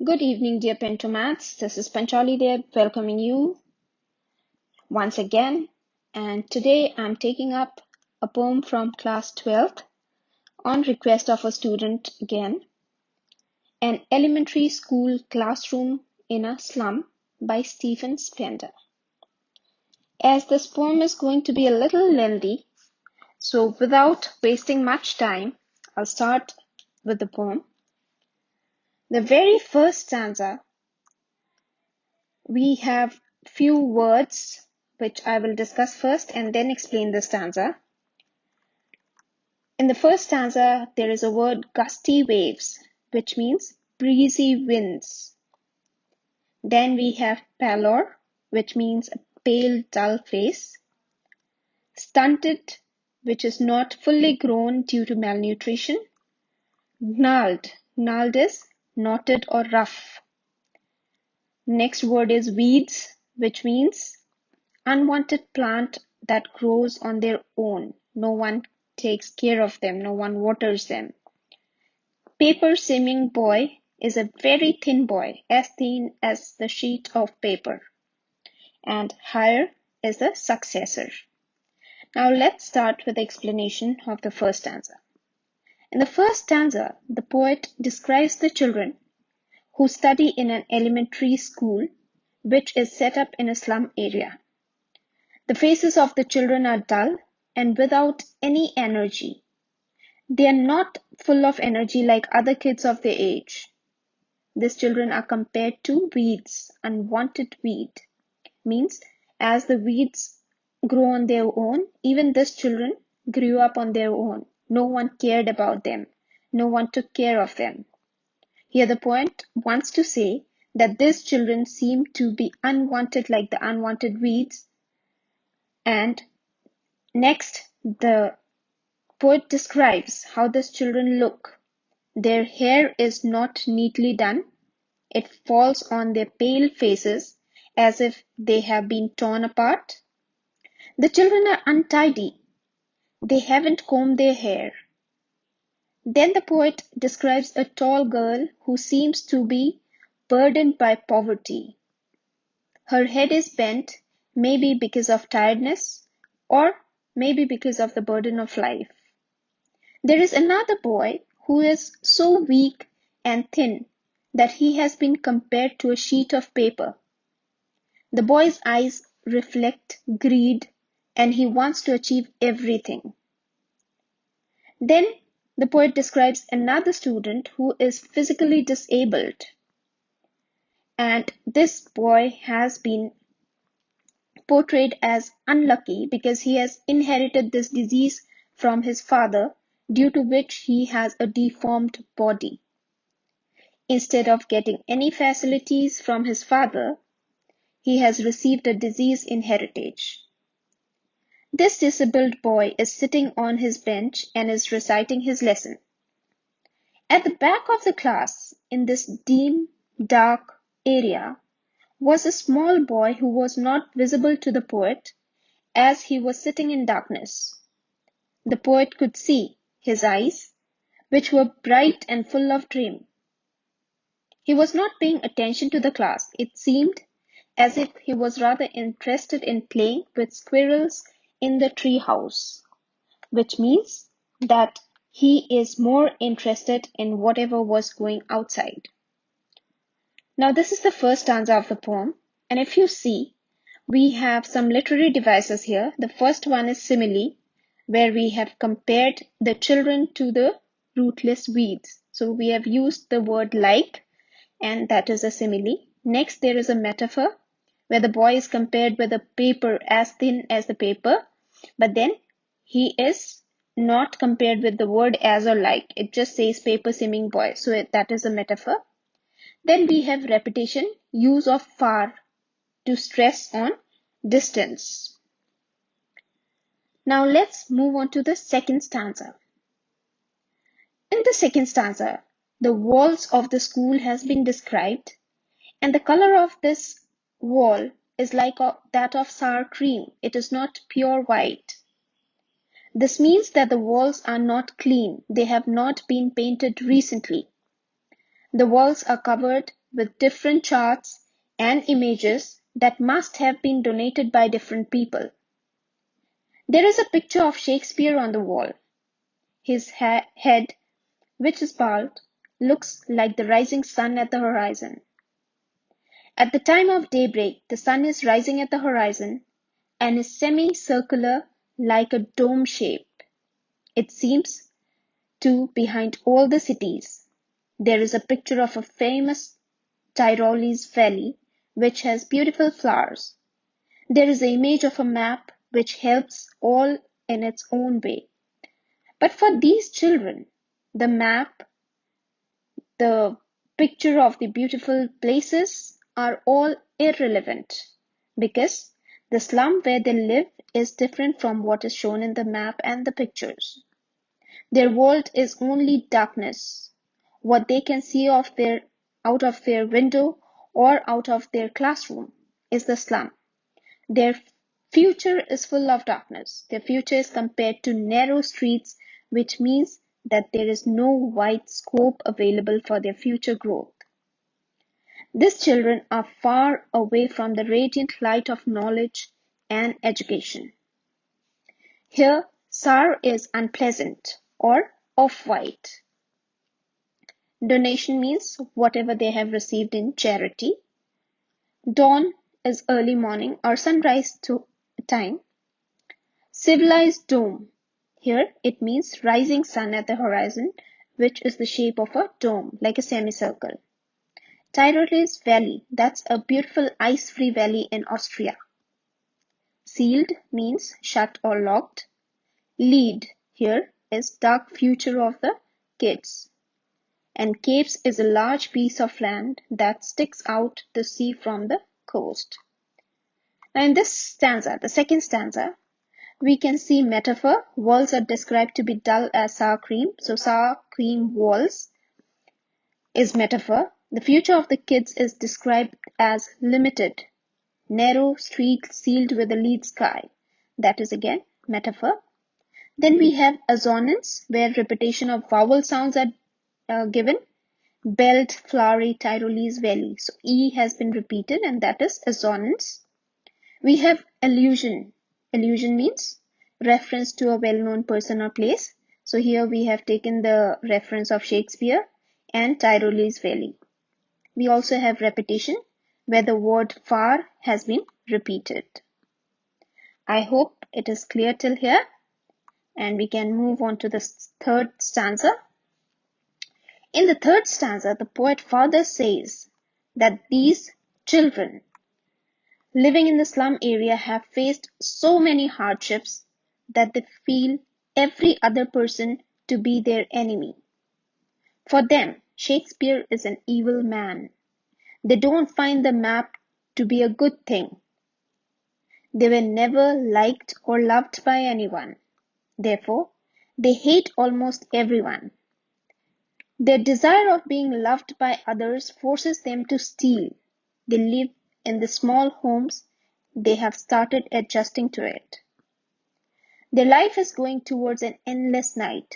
Good evening, dear Pentomats. This is Panchali there, welcoming you once again. And today I'm taking up a poem from class 12th on request of a student again. An elementary school classroom in a slum by Stephen Spender. As this poem is going to be a little lengthy, so without wasting much time, I'll start with the poem. The very first stanza, we have few words which I will discuss first and then explain the stanza. In the first stanza, there is a word gusty waves, which means breezy winds. Then we have pallor, which means a pale, dull face. Stunted, which is not fully grown due to malnutrition. Gnarled, gnarled is knotted or rough. Next word is weeds, which means unwanted plant that grows on their own. No one takes care of them, no one waters them. Paper seeming boy is a very thin boy, as thin as the sheet of paper. And higher is the successor. Now let's start with the explanation of the first stanza. In the first stanza, the poet describes the children who study in an elementary school which is set up in a slum area. The faces of the children are dull and without any energy. They are not full of energy like other kids of their age. These children are compared to weeds, unwanted weed. Means as the weeds grow on their own, even these children grew up on their own. No one cared about them. No one took care of them. Here the poet wants to say that these children seem to be unwanted like the unwanted weeds. And next, the poet describes how these children look. Their hair is not neatly done. It falls on their pale faces as if they have been torn apart. The children are untidy. They haven't combed their hair. Then the poet describes a tall girl who seems to be burdened by poverty. Her head is bent, maybe because of tiredness, or maybe because of the burden of life. There is another boy who is so weak and thin that he has been compared to a sheet of paper. The boy's eyes reflect greed and he wants to achieve everything. Then the poet describes another student who is physically disabled. And this boy has been portrayed as unlucky because he has inherited this disease from his father, due to which he has a deformed body. Instead of getting any facilities from his father, he has received a disease in heritage. This disabled boy is sitting on his bench and is reciting his lesson. At the back of the class, in this dim, dark area, was a small boy who was not visible to the poet as he was sitting in darkness. The poet could see his eyes, which were bright and full of dream. He was not paying attention to the class. It seemed as if he was rather interested in playing with squirrels in the tree house, which means that he is more interested in whatever was going outside. Now this is the first stanza of the poem, and if you see, we have some literary devices here. The first one is simile, where we have compared the children to the rootless weeds. So we have used the word like, and that is a simile. Next, there is a metaphor, where the boy is compared with a paper as thin as the paper, but then he is not compared with the word as or like. It just says paper seeming boy. So that is a metaphor. Then we have repetition, use of far to stress on distance. Now let's move on to the second stanza. In the second stanza, the walls of the school has been described, and the color of this wall is like that of sour cream. It is not pure white. This means that the walls are not clean. They have not been painted recently. The walls are covered with different charts and images that must have been donated by different people. There is a picture of Shakespeare on the wall. His head, which is bald, looks like the rising sun at the horizon. At the time of daybreak, the sun is rising at the horizon and is semicircular like a dome shape. It seems to behind all the cities. There is a picture of a famous Tyrolese valley which has beautiful flowers. There is an image of a map which helps all in its own way. But for these children, the map, the picture of the beautiful places are all irrelevant because the slum where they live is different from what is shown in the map and the pictures. Their world is only darkness. What they can see out of their window or out of their classroom is the slum. Their future is full of darkness. Their future is compared to narrow streets, which means that there is no wide scope available for their future growth. These children are far away from the radiant light of knowledge and education. Here, sour is unpleasant or off-white. Donation means whatever they have received in charity. Dawn is early morning or sunrise time. Civilized dome. Here it means rising sun at the horizon, which is the shape of a dome, like a semicircle. Tyrolese Valley, that's a beautiful ice-free valley in Austria. Sealed means shut or locked. Lead here is dark future of the kids. And capes is a large piece of land that sticks out to sea from the coast. Now in this stanza, the second stanza, we can see metaphor. Walls are described to be dull as sour cream. So sour cream walls is metaphor. The future of the kids is described as limited. Narrow street sealed with a lead sky. That is again metaphor. Then we have assonance, where repetition of vowel sounds are given. Belt, flowery, Tyrolese valley. So E has been repeated and that is assonance. We have allusion. Allusion means reference to a well-known person or place. So here we have taken the reference of Shakespeare and Tyrolese valley. We also have repetition, where the word far has been repeated. I hope it is clear till here, and we can move on to the third stanza. In the third stanza, the poet further says that these children living in the slum area have faced so many hardships that they feel every other person to be their enemy. For them, Shakespeare is an evil man. They don't find the map to be a good thing. They were never liked or loved by anyone. Therefore, they hate almost everyone. Their desire of being loved by others forces them to steal. They live in the small homes. They have started adjusting to it. Their life is going towards an endless night.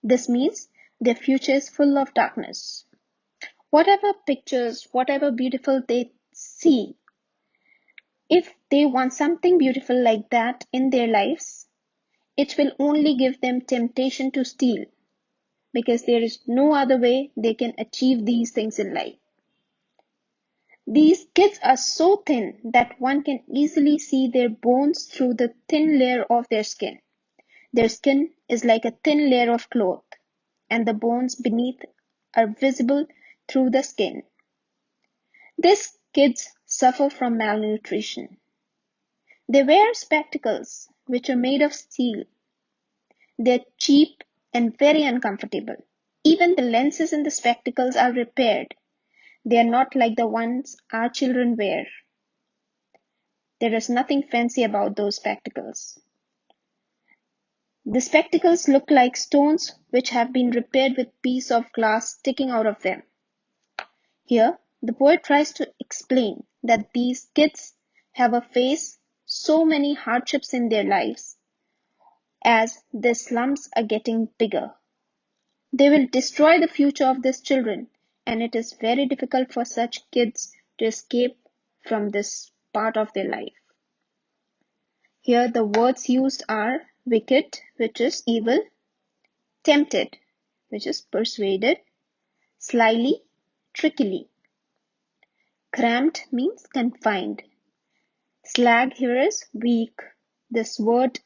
This means their future is full of darkness. Whatever pictures, whatever beautiful they see, if they want something beautiful like that in their lives, it will only give them temptation to steal, because there is no other way they can achieve these things in life. These kids are so thin that one can easily see their bones through the thin layer of their skin. Their skin is like a thin layer of cloth, and the bones beneath are visible through the skin. These kids suffer from malnutrition. They wear spectacles which are made of steel. They're cheap and very uncomfortable. Even the lenses in the spectacles are repaired. They are not like the ones our children wear. There is nothing fancy about those spectacles. The spectacles look like stones which have been repaired with pieces of glass sticking out of them. Here, the poet tries to explain that these kids have faced so many hardships in their lives as the slums are getting bigger. They will destroy the future of these children and it is very difficult for such kids to escape from this part of their life. Here the words used are wicked, which is evil, tempted, which is persuaded, slyly, trickily. Cramped means confined. Slag here is weak. This word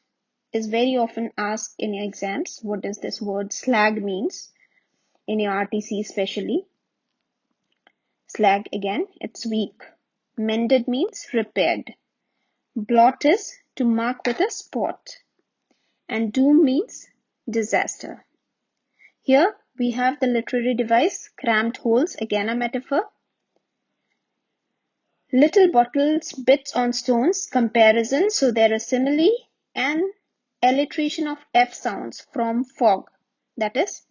is very often asked in your exams. What does this word slag means? In your RTC especially. Slag again, it's weak. Mended means repaired. Blot is to mark with a spot. And doom means disaster. Here we have the literary device, cramped holes, again a metaphor. Little bottles, bits on stones, comparison, so there is simile and alliteration of F sounds from fog. That is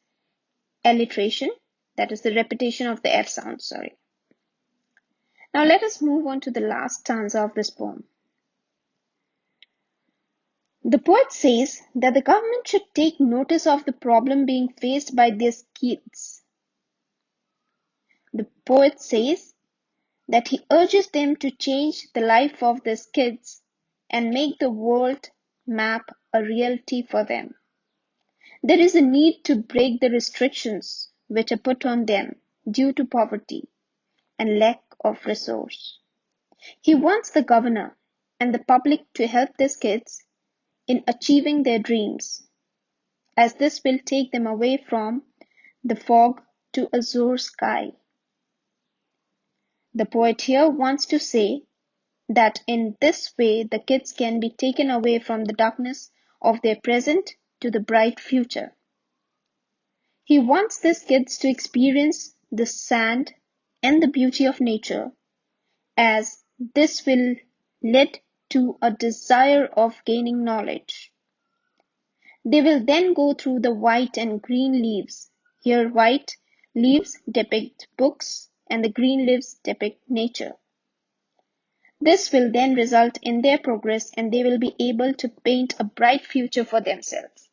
alliteration, that is the repetition of the F sound, sorry. Now let us move on to the last stanza of this poem. The poet says that the government should take notice of the problem being faced by these kids. The poet says that he urges them to change the life of these kids and make the world map a reality for them. There is a need to break the restrictions which are put on them due to poverty and lack of resource. He wants the governor and the public to help these kids in achieving their dreams, as this will take them away from the fog to azure sky. The poet here wants to say that in this way the kids can be taken away from the darkness of their present to the bright future. He wants these kids to experience the sand and the beauty of nature, as this will lead to a desire of gaining knowledge. They will then go through the white and green leaves. Here white leaves depict books and the green leaves depict nature. This will then result in their progress and they will be able to paint a bright future for themselves.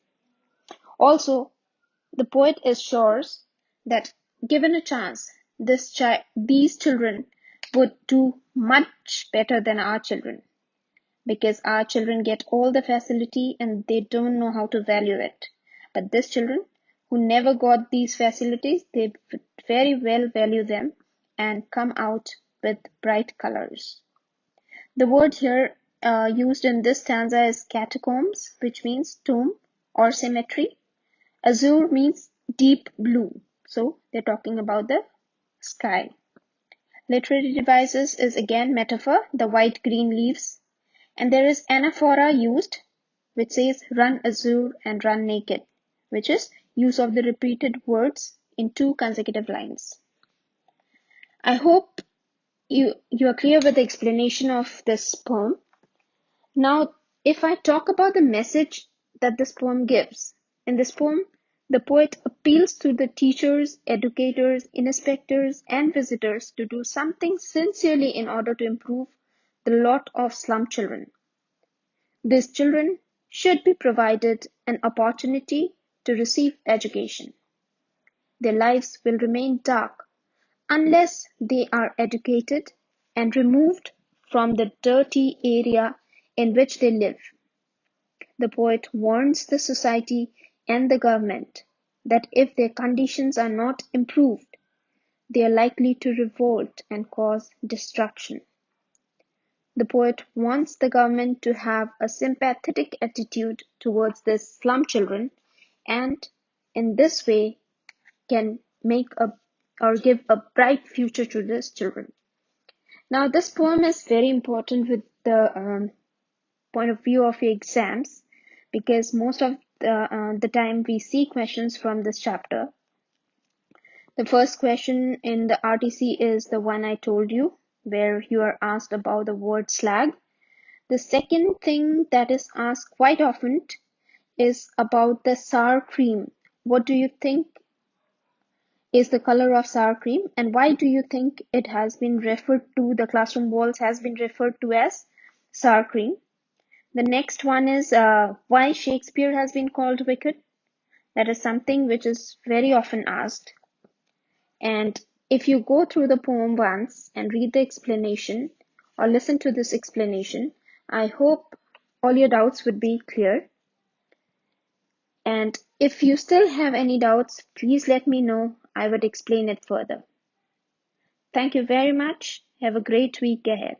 Also, the poet assures that given a chance, these children would do much better than our children, because our children get all the facility and they don't know how to value it. But these children who never got these facilities, they very well value them and come out with bright colors. The word here used in this stanza is catacombs, which means tomb or cemetery. Azure means deep blue, so they're talking about the sky. Literary devices is again metaphor, the white-green leaves. And there is anaphora used, which says run azure and run naked, which is use of the repeated words in 2 consecutive lines. I hope you are clear with the explanation of this poem. Now, if I talk about the message that this poem gives, in this poem, the poet appeals to the teachers, educators, inspectors, and visitors to do something sincerely in order to improve the lot of slum children. These children should be provided an opportunity to receive education. Their lives will remain dark unless they are educated and removed from the dirty area in which they live. The poet warns the society and the government that if their conditions are not improved, they are likely to revolt and cause destruction. The poet wants the government to have a sympathetic attitude towards these slum children and in this way can make or give a bright future to these children. Now this poem is very important with the point of view of your exams, because most of the time we see questions from this chapter. The first question in the RTC is the one I told you, where you are asked about the word slag. The second thing that is asked quite often is about the sour cream. What do you think is the color of sour cream, and why do you think it has been referred to, the classroom walls has been referred to as sour cream? The next one is why Shakespeare has been called wicked. That is something which is very often asked. And If you go through the poem once and read the explanation or listen to this explanation, I hope all your doubts would be clear. And if you still have any doubts, please let me know. I would explain it further. Thank you very much. Have a great week ahead.